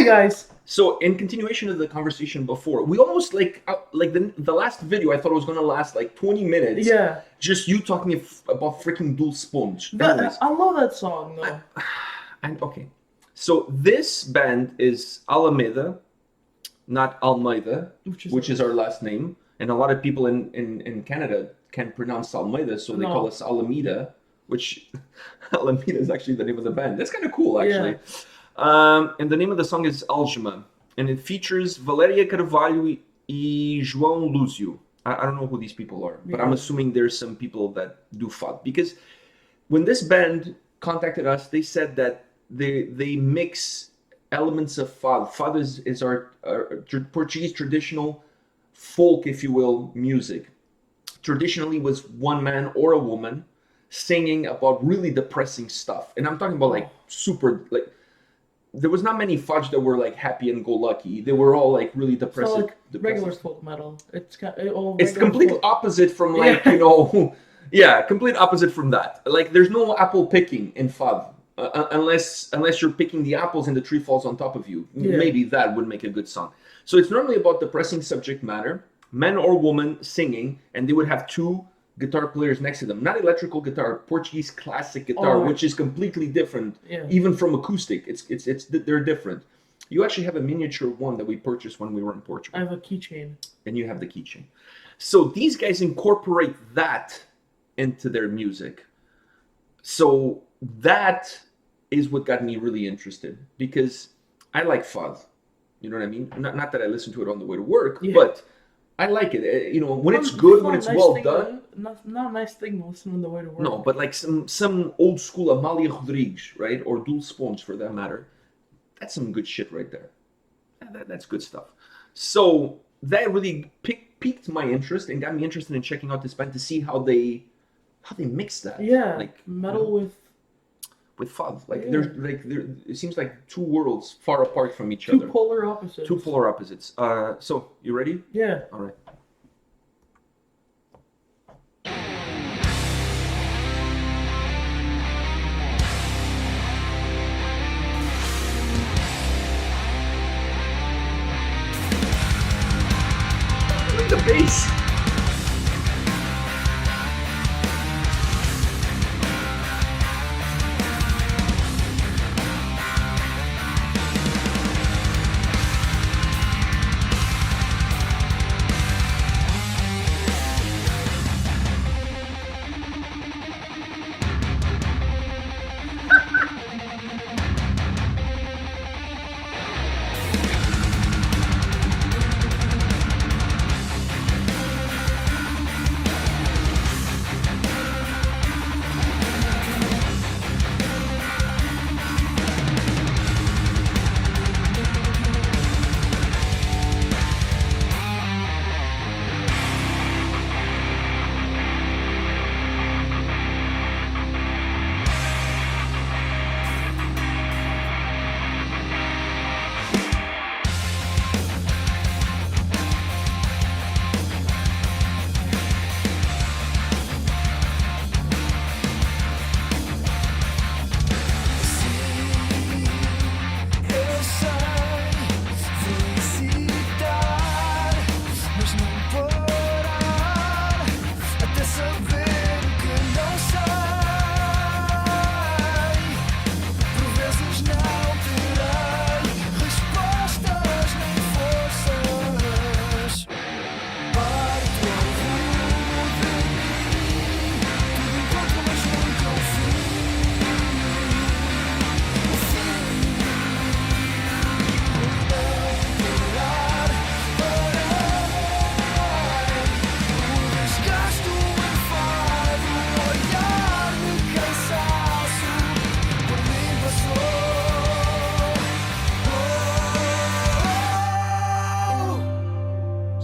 Hey guys! So, in continuation of the conversation before, we almost like the last video. I thought it was gonna last like 20 minutes. Yeah. Just you talking about freaking Dual Sponge. I love that song though. And okay, so this band is Allamedah, not Almeida, which is our last name. And a lot of people in Canada can't pronounce Almeida, so they call us Allamedah, which Allamedah is actually the name of the band. That's kind of cool, actually. Yeah. And the name of the song is Algema, and it features Valéria, Carvalho e João, Luzio. I don't know who these people are, but I'm assuming there's some people that do fado. Because when this band contacted us, they said that they mix elements of fado. Fado is our Portuguese traditional folk, if you will, music. Traditionally was one man or a woman singing about really depressing stuff. And I'm talking about like super, like, there was not many fudge that were like happy and go lucky. They were all like really depressive. So like regular folk metal. It's complete opposite from like, you know, yeah, complete opposite from that. Like there's no apple picking in fado. Unless you're picking the apples and the tree falls on top of you. Yeah. Maybe that would make a good song. So it's normally about depressing subject matter, man or woman singing, and they would have two guitar players next to them. Not electrical guitar, Portuguese classic guitar, which is completely different, even from acoustic. They're different. You actually have a miniature one that we purchased when we were in Portugal. I have a keychain. And you have the keychain. So these guys incorporate that into their music. So that is what got me really interested, because I like fado. You know what I mean? Not that I listen to it on the way to work, but I like it. You know, when it's good, when it's well done. Not a nice thing to listen on the way to work. No, but like some old school Amália Rodrigues, right? Or Dual Sponge for that matter. That's some good shit right there. That's good stuff. So that really piqued my interest and got me interested in checking out this band to see how they mix that. Yeah, like metal with fado. Like it seems like two worlds far apart from each other. Two polar opposites. So you ready? Yeah. All right. Look at the bass.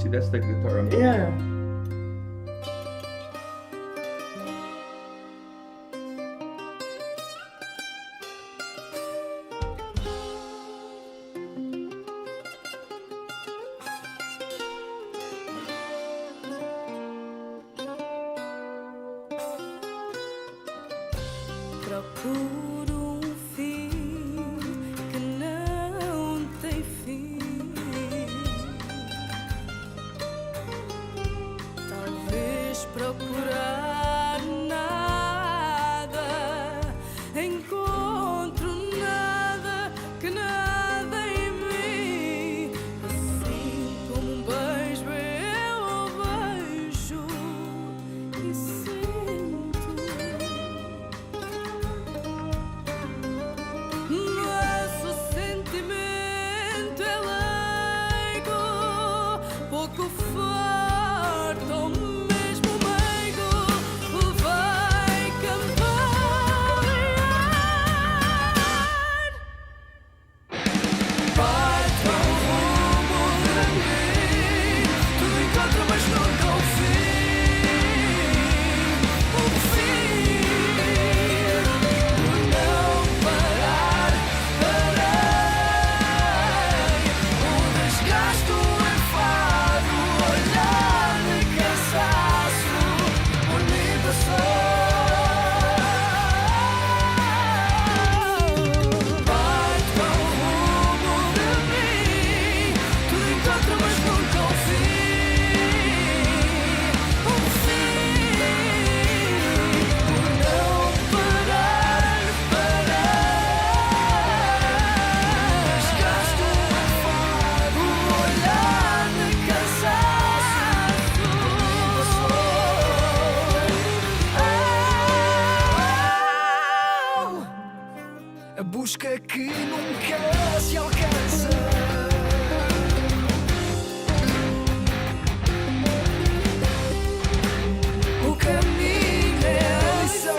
That's the guitar. Yeah. Procuro fim que não tem vais procurar nada, encontro nada que nada em mim. Assim como um beijo eu beijo e sinto. Nosso sentimento é leigo, pouco forte ou mesmo meigo, vai cambalear. Parte ao rumo de mim, tudo encontra mas nunca o fim. O fim, por não parar, parei. O desgaste, o enfado, o olhar de cansaço, por mim passou. Parte ao rumo de mim, tudo encontra mas nunca o fim. O fim, por não parar, parei. Desgaste, o enfado, o olhar de cansaço, por mim passou. A busca que nunca se alcança. O caminho é a lição.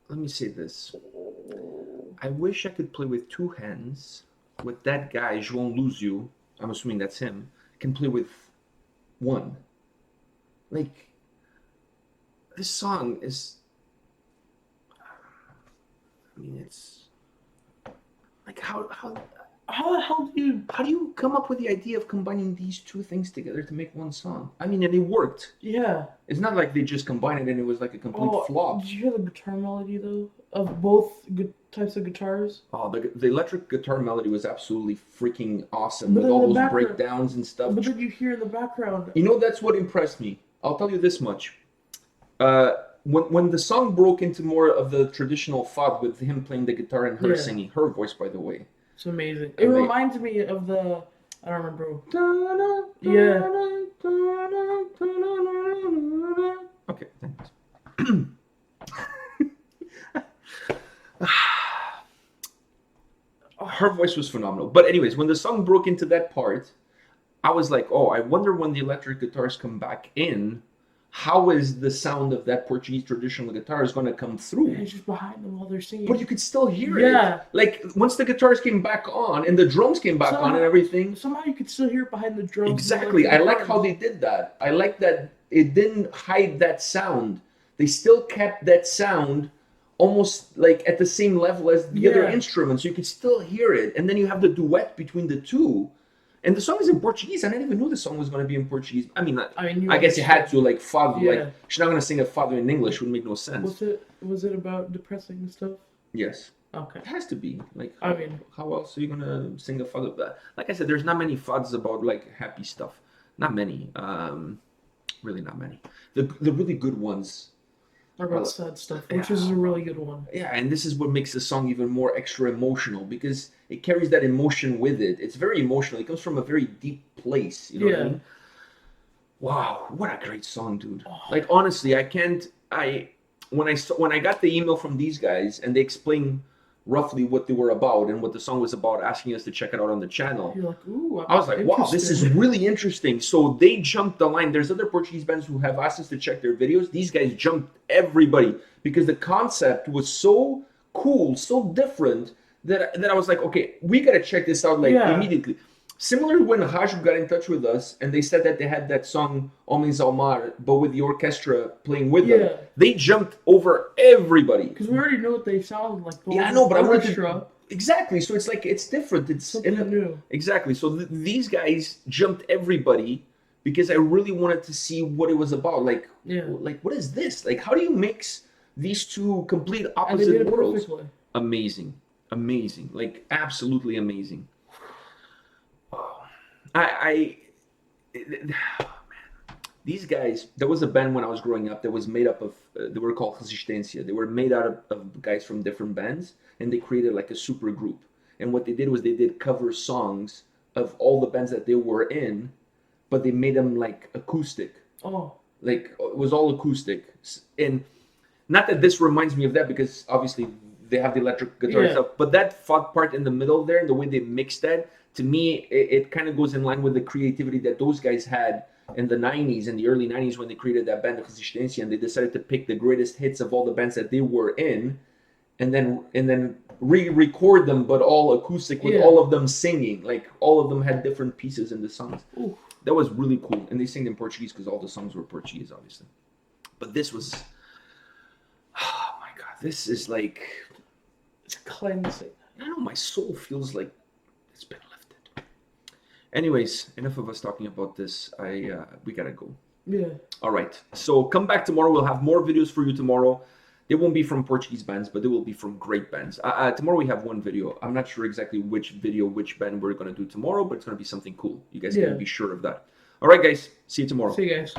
Let me say this. I wish I could play with two hands. With that guy, João Luzio, I'm assuming that's him, can play with one. Like, this song is... I mean, it's... Like, how the hell do you come up with the idea of combining these two things together to make one song? I mean, and it worked. Yeah. It's not like they just combined it and it was like a complete flop. Did you hear the guitar melody though? Of both types of guitars? Oh, the electric guitar melody was absolutely freaking awesome But with in all the those background- breakdowns and stuff. But then you hear in the background. You know, that's what impressed me. I'll tell you this much. When the song broke into more of the traditional fad with him playing the guitar and her Yeah. singing, her voice, by the way. It's amazing. It And they- reminds me of the... I don't remember. Yeah. Okay, thanks. Her voice was phenomenal. But anyways, when the song broke into that part, I was like, oh, I wonder when the electric guitars come back in, how is the sound of that Portuguese traditional guitar is going to come through? It's just behind them while they're singing. But you could still hear Yeah. it. Like, once the guitars came back on and the drums came back on and everything. Somehow you could still hear it behind the drums. Exactly. I like how they did that. I like that it didn't hide that sound. They still kept that sound almost like at the same level as the other instruments. So you could still hear it. And then you have the duet between the two. And the song is in Portuguese. I didn't even know the song was going to be in Portuguese. I mean, I guess you had to, like, fado. Yeah. Like, she's not going to sing a fado in English. It would make no sense. Was it about depressing stuff? Yes. Okay. It has to be. Like, I mean, how else are you going to sing a fado? Like I said, there's not many fads about, like, happy stuff. Not many. Really not many. The really good ones or about sad stuff, which is a really good one. Yeah, and this is what makes the song even more extra emotional, because it carries that emotion with it. It's very emotional. It comes from a very deep place. You know what I mean? Wow, what a great song, dude! Like, honestly, when I got the email from these guys and they explain roughly what they were about and what the song was about, asking us to check it out on the channel. You're like, ooh. I was like, wow, this is really interesting. So they jumped the line. There's other Portuguese bands who have asked us to check their videos. These guys jumped everybody because the concept was so cool, so different that I was like, okay, we got to check this out immediately. Similar when Raju got in touch with us and they said that they had that song Homens ao Mar, but with the orchestra playing with them. They jumped over everybody. Because we already know what they sound like. Yeah, I know, but I wanted to... Exactly. So it's like, it's different. It's something new. Exactly. So these guys jumped everybody because I really wanted to see what it was about. Like, what is this? Like, how do you mix these two complete opposite worlds? Perfectly. Amazing. Amazing. Like, absolutely amazing. Man, these guys, there was a band when I was growing up that was made up of, they were called Resistência. They were made out of guys from different bands, and they created like a super group. And what they did was they did cover songs of all the bands that they were in, but they made them like acoustic. Oh. Like, it was all acoustic. And not that this reminds me of that, because obviously they have the electric guitar and stuff, but that part in the middle there, and the way they mixed that, to me, it kind of goes in line with the creativity that those guys had in the 90s, in the early 90s, when they created that band Resistência, and they decided to pick the greatest hits of all the bands that they were in, and then re-record them, but all acoustic, with all of them singing. Like, all of them had different pieces in the songs. Ooh. That was really cool. And they sang in Portuguese because all the songs were Portuguese, obviously. But this was... Oh, my God. This is like... It's cleansing. I know, my soul feels like it's been lifted. Anyways, enough of us talking about this. We gotta go. Yeah. All right. So come back tomorrow. We'll have more videos for you tomorrow. They won't be from Portuguese bands, but they will be from great bands. Tomorrow we have one video. I'm not sure exactly which band we're gonna do tomorrow, but it's gonna be something cool. You guys can be sure of that. All right, guys. See you tomorrow. See you guys.